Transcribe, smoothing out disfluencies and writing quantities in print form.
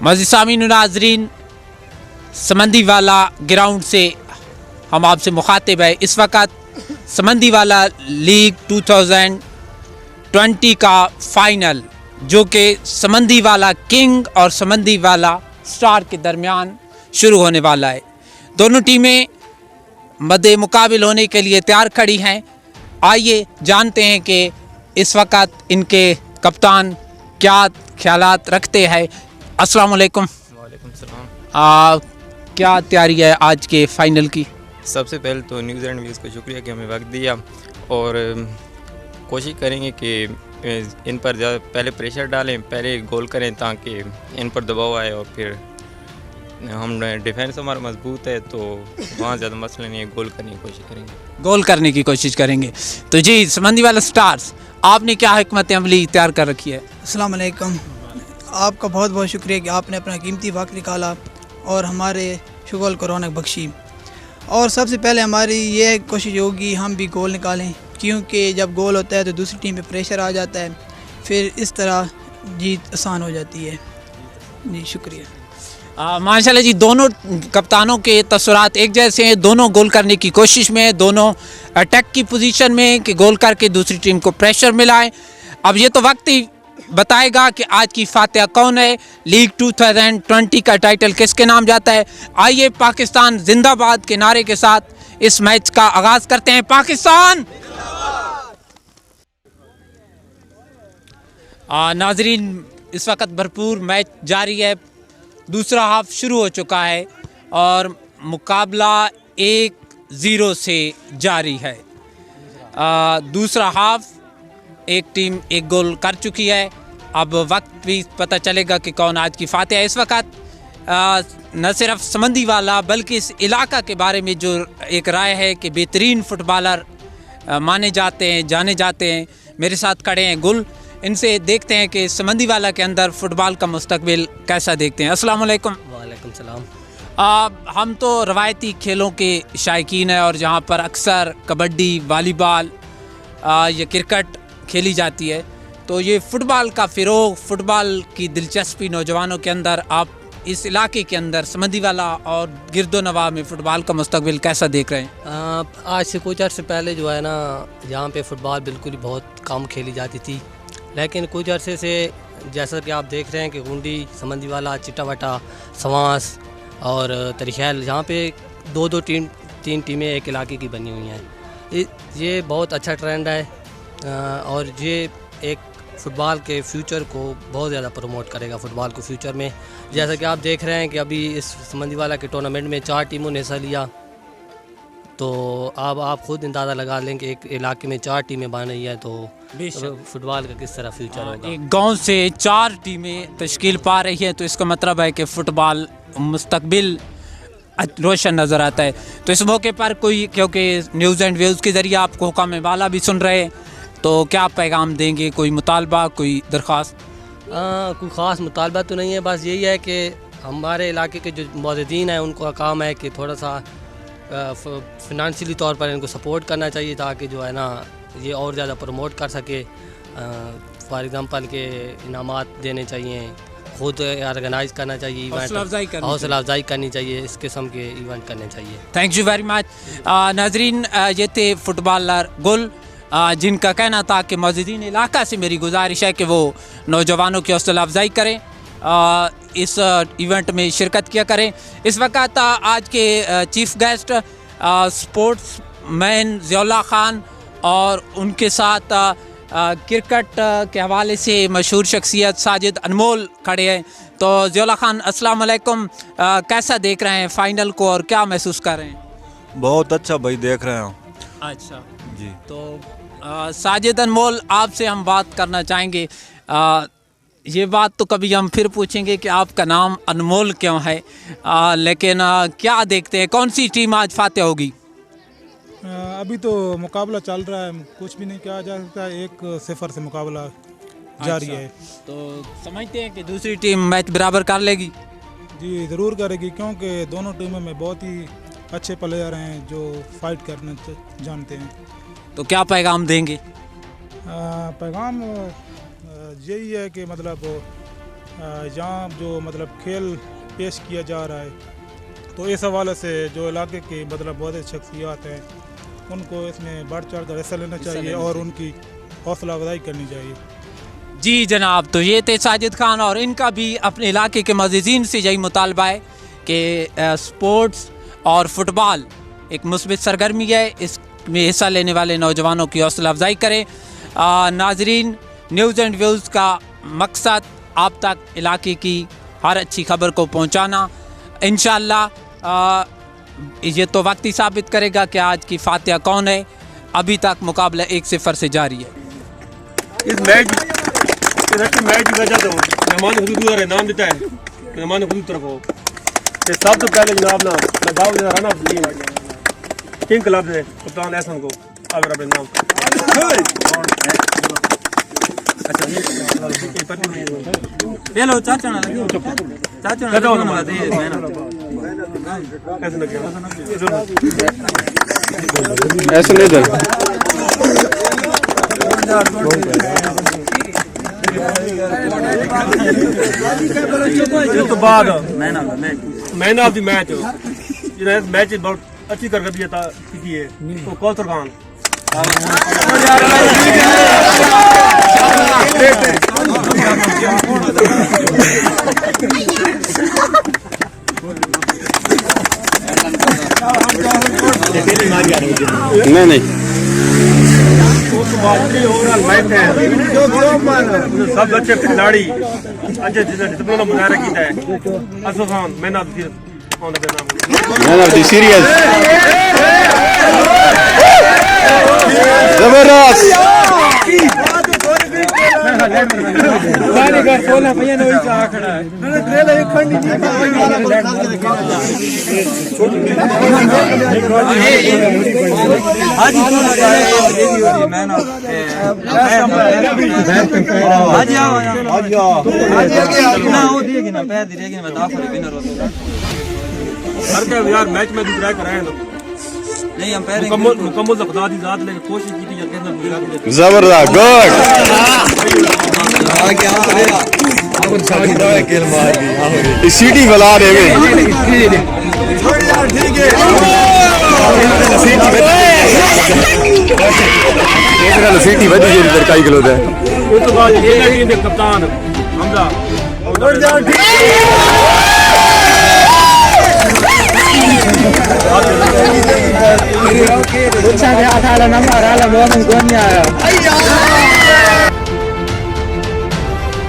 मज़ीद सामीन नाजरीन, समंदी वाला ग्राउंड से हम आपसे मुखातिब है। इस वक्त समंदी वाला लीग 2020 का फ़ाइनल जो कि समंदी वाला किंग और समंदी वाला स्टार के दरमियान शुरू होने वाला है। दोनों टीमें मद्दे मुकाबिल होने के लिए तैयार खड़ी हैं। आइए जानते हैं कि इस वक्त इनके कप्तान क्या ख्यालात रखते हैं। अस्सलाम वालेकुम। वालेकुम सलाम। क्या तैयारी है आज के फ़ाइनल की? सबसे पहले तो न्यूज़ एंड व्यूज़ को शुक्रिया कि हमें वक्त दिया, और कोशिश करेंगे कि इन पर ज़्यादा पहले प्रेशर डालें, पहले गोल करें ताकि इन पर दबाव आए, और फिर हम डिफेंस हमारा मजबूत है तो वहाँ ज़्यादा मसला नहीं है, गोल करने की कोशिश करेंगे। गोल करने की कोशिश करेंगे। तो जी समंदी वाला स्टार्स, आपने क्या हिकमत अमली तैयार कर रखी है? अस्सलाम वालेकुम। आपका बहुत बहुत शुक्रिया कि आपने अपना कीमती वक्त निकाला और हमारे शुगल को रौनक बख्शी। और सबसे पहले हमारी ये कोशिश होगी हम भी गोल निकालें, क्योंकि जब गोल होता है तो दूसरी टीम पे प्रेशर आ जाता है, फिर इस तरह जीत आसान हो जाती है। जी शुक्रिया। माशाल्लाह जी, दोनों कप्तानों के तसुरात एक जैसे हैं। दोनों गोल करने की कोशिश में, दोनों अटैक की पोजीशन में कि गोल करके दूसरी टीम को प्रेशर मिलाएं। अब ये तो वक्त ही बताएगा कि आज की फातिहा कौन है, लीग 2020 का टाइटल किसके नाम जाता है। आइए पाकिस्तान जिंदाबाद के नारे के साथ इस मैच का आगाज़ करते हैं। पाकिस्तान नाजरीन, इस वक्त भरपूर मैच जारी है। दूसरा हाफ शुरू हो चुका है और मुकाबला 1-0 से जारी है। दूसरा हाफ एक टीम एक गोल कर चुकी है। अब वक्त भी पता चलेगा कि कौन आज की फातिहा है। इस वक्त न सिर्फ समंदी वाला बल्कि इस इलाका के बारे में जो एक राय है कि बेहतरीन फुटबॉलर माने जाते हैं, जाने जाते हैं। मेरे साथ खड़े हैं गुल, इनसे देखते हैं कि समंदी वाला के अंदर फ़ुटबॉल का मुस्तकबिल कैसा देखते हैं। अस्सलाम वालेकुम। वालेकुम सलाम। हम तो रवायती खेलों के शायकीन हैं और जहाँ पर अक्सर कबड्डी, वॉलीबॉल या क्रिकेट खेली जाती है, तो ये फ़ुटबॉल का फ़िरोग, फ़ुटबॉल की दिलचस्पी नौजवानों के अंदर, आप इस इलाके के अंदर समंदी वाला और गिरदो नवाह में फ़ुटबॉल का मुस्तकबिल कैसा देख रहे हैं? आज से कुछ अर्से पहले जो है ना, यहाँ पे फ़ुटबॉल बिल्कुल ही बहुत कम खेली जाती थी, लेकिन कुछ अरसे से जैसा कि आप देख रहे हैं कि गुंडी, समंदी वाला, चिट्टावटा, सवांस और तरीखैल, यहाँ पे दो तीन टीमें एक इलाके की बनी हुई हैं। ये बहुत अच्छा ट्रेंड है और ये एक फ़ुटबॉल के फ्यूचर को बहुत ज़्यादा प्रमोट करेगा। फ़ुटबॉल को फ्यूचर में जैसा कि आप देख रहे हैं कि अभी इस समंदी वाला के टूर्नामेंट में 4 टीमों ने हिस्सा लिया, तो अब आप खुद अंदाज़ा लगा लें कि एक इलाके में 4 टीमें बन रही हैं, तो फुटबॉल का किस तरह फ्यूचर होगा। एक गांव से 4 टीमें तश्कील पा रही हैं, तो इसका मतलब है कि फ़ुटबॉल मुस्तकबिल रोशन नज़र आता है। तो इस मौके पर कोई, क्योंकि न्यूज़ एंड व्यूज़ के ज़रिए आपको हुक्म वाला भी सुन रहे हैं, तो क्या पैगाम देंगे? कोई मुतालबा, कोई दरख्वास्त? कोई ख़ास मुतालबा तो नहीं है, बस यही है कि हमारे इलाके के जो मौजूदीन हैं उनको काम है कि थोड़ा सा फिनंशियली तौर पर इनको सपोर्ट करना चाहिए, ताकि जो है ना ये और ज़्यादा प्रमोट कर सके। फॉर एग्ज़ाम्पल के इनामात देने चाहिए, खुद ऑर्गेनाइज़ करना चाहिए इवेंट, हौसला अफजाई करनी चाहिए, इस किस्म के इवेंट करने चाहिए। Thank you very much. नाजरीन, ये थे फुटबॉलर गुल, जिनका कहना था कि मौजूदीन इलाका से मेरी गुजारिश है कि वो नौजवानों की हौसला अफजाई करें, इस इवेंट में शिरकत किया करें। इस वक्त आज के chief guest sportsman Ziaullah Khan और उनके साथ क्रिकेट के हवाले से मशहूर शख्सियत साजिद अनमोल खड़े हैं। तो ज़ियाउल्लाह खान अस्सलाम वालेकुम, कैसा देख रहे हैं फ़ाइनल को और क्या महसूस कर रहे हैं? बहुत अच्छा भाई, देख रहे हैं। अच्छा जी, तो साजिद अनमोल, आपसे हम बात करना चाहेंगे। ये बात तो कभी हम फिर पूछेंगे कि आपका नाम अनमोल क्यों है, लेकिन क्या देखते हैं कौन सी टीम आज फातेह होगी? अभी तो मुकाबला चल रहा है, कुछ भी नहीं कहा जा सकता, 1-0 से मुकाबला जारी है। तो समझते हैं कि दूसरी टीम मैच बराबर कर लेगी? जी ज़रूर करेगी, क्योंकि दोनों टीमों में बहुत ही अच्छे प्लेयर हैं जो फाइट करना जानते हैं। तो क्या पैगाम देंगे? पैगाम यही है कि मतलब यहाँ जो मतलब खेल पेश किया जा रहा है, तो इस हवाले से जो इलाके की मतलब बहुत अच्छी शख्सियात हैं उनको इसमें बढ़ चढ़ कर हिस्सा लेना चाहिए और उनकी हौसला अफजाई करनी चाहिए। जी जनाब, तो ये थे साजिद खान और इनका भी अपने इलाके के मज़ीज़ीन से यही मुतालबा है कि स्पोर्ट्स और फुटबॉल एक मुस्बित सरगर्मी है, इसमें हिस्सा लेने वाले नौजवानों की हौसला अफजाई करें। नाजरीन, न्यूज़ एंड व्यूज़ का मकसद आप तक इलाके की हर अच्छी खबर को पहुँचाना। इंशाअल्लाह ये तो वक्त ही साबित करेगा कि आज की फातिहा कौन है। अभी तक मुकाबला 1-0 से जारी है। इस मैच की वजह तो मेहमान खुद नाम देता है, मेहमान खुद तरफ हो तो सब तो पहले जनाब ना लगाओ जरा ना किंग क्लब से कप्तान एहसन को अगर अपने नाम हेलो चाचा ना लगे, चाचा ना ऐसा नहीं तो बाद man of the match match बहुत अच्छी कारकर्दगी की है तो कौसर खान नहीं ओवरऑल मैच है, सब अच्छे खिलाड़ी अच्छे डिसिप्लिन मुजाहरा किया है। Asaf Khan man of the series जबरदस्त यार मैच में दूसरा कराए नहीं हम पहले मुकम्मल खुदा दी जात लेके कोशिश की थी जबरदस्त गुड सीटी बला दे सीटी बड़ी जेरी तरकाई किलो दे उस तो बाद ये कप्तान हमजा अच्छा नंबर आला बहुत कौन आया